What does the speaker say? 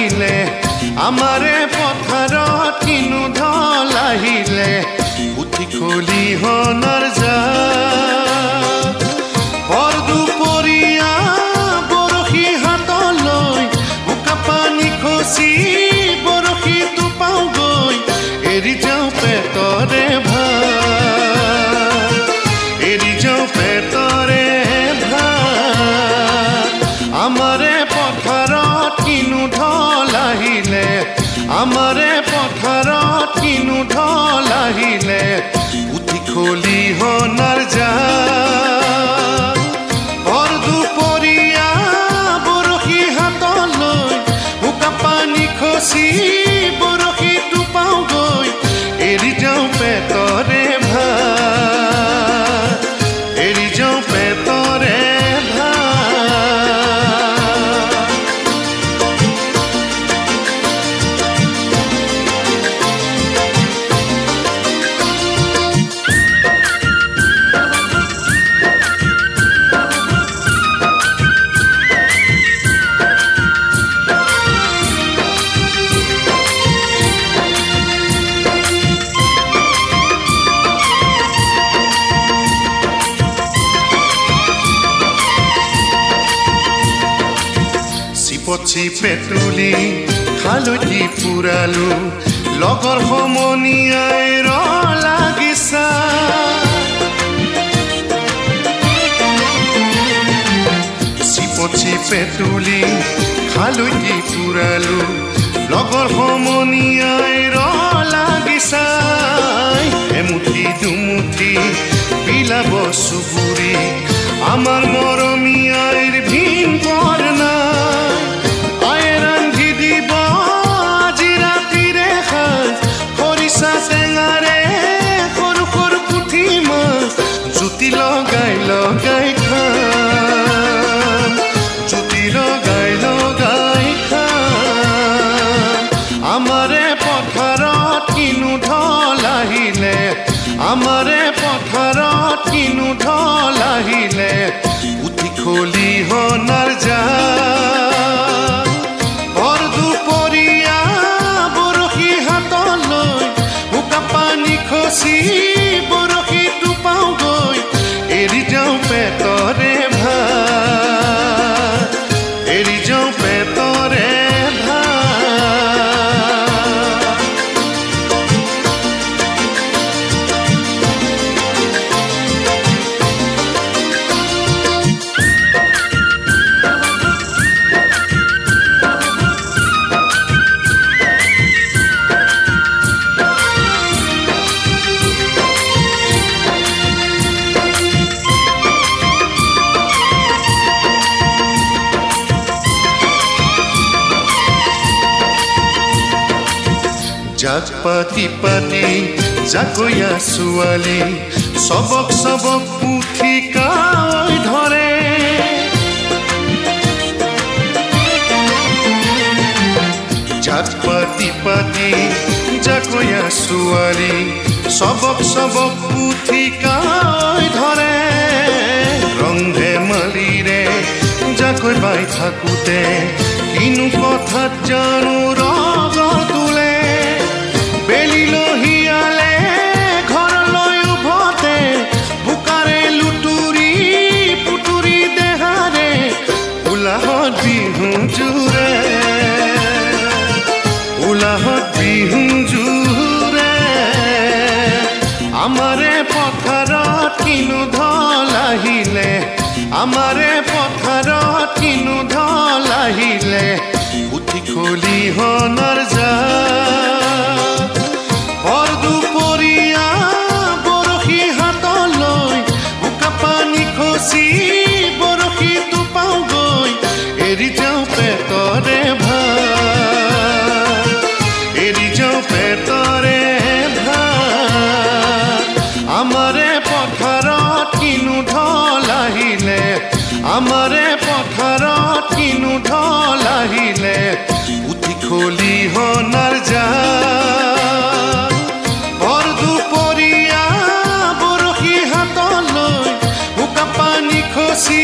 আহিলে আমাৰে পথাৰত কিনো ঢল আহিলে উঠি খলিহনাৰ জাক ভৰ দুপৰীয়া বৰশী হাতলৈ বোকা পানী খচি বৰশীটো পাওঁগৈ এৰি যাওঁ পেটৰে ভাত এৰি যাওঁ পেটৰে ভাত আমাৰে পথাৰত কিনো ঢল আহিলে আমাৰে পথাৰত কিনো ঢল আহিলে উঠি খলিহনাৰ জাক ভৰ দুপৰীয়া বৰশী হাতলৈ বোকা পানী খচি বৰশীটো পাওঁগৈ এৰি যাওঁ পেটৰে ভাত এৰি যাওঁ পেটৰে পছি পেটুলি খালতি পুৰালো লগৰ সমনীয়াই ৰ লাগিছা চিপছি পেটুলি খালতি পুৰালো লগৰ সমনীয়াই ৰ লাগিছা এমুঠি দুমুঠি বিলাব চুবুৰি আমাৰ মৰমীয়াইৰ ভিন পৰ নাই আয়ে ৰান্ধি দিব আজি ৰাতিৰে সাজ খৰিচা টেঙাৰে সৰু সৰু পুঠি মাছ জুতি লগাই লগাই খাম জুতি লগাই লগাই খাম আমাৰে পথাৰত কিনো ঢল আহিলে আমাৰে পথাৰত কিনো ঢল আহিলে উঠি খলিহনাৰ জাক ভৰ দুপৰীয়া বৰশী হাতলৈ বোকা পানী খচি বৰশীটো পাওঁগৈ এৰি যাওঁ পেটৰে ভাত এৰি যাওঁ পেটৰে জাক পাতি পাতি জাকৈয়া ছোৱালী চবক চবক পুঠি কাই ধৰে জাক পাতি পাতি জাকৈয়া ছোৱালী চবক চবক পুঠি কাই ধৰে ৰং ধেমালিৰে জাকৈ বাই থাকোঁতে কিনো কথাত জানো ৰগৰ তোলে বেলি লহিয়ালে ঘৰলৈ উভতে বোকাৰে লুটুৰি পুটুৰি দেহাৰে উলাহত বিহু জোৰে উলাহত বিহু জোৰে আমাৰে পথাৰত কিনো ঢল আহিলে আমাৰে পথাৰত কিনো ঢল আহিলে উঠি খলিহনাৰ জাক ভৰ দুপৰীয়া বৰশী হাতলৈ বোকা পানী খচি বৰশীটো পাওঁগৈ এৰি যাওঁ পেটৰে ভাত এৰি যাওঁ পেটৰে ভাত আমাৰে পথাৰত কিনো ঢল আহিলে আমাৰে পথাৰত কিনো ঢল আহিলে উঠি খলিহনাৰ জাক ভৰ দুপৰীয়া বৰশী হাতলৈ বোকা পানী খচি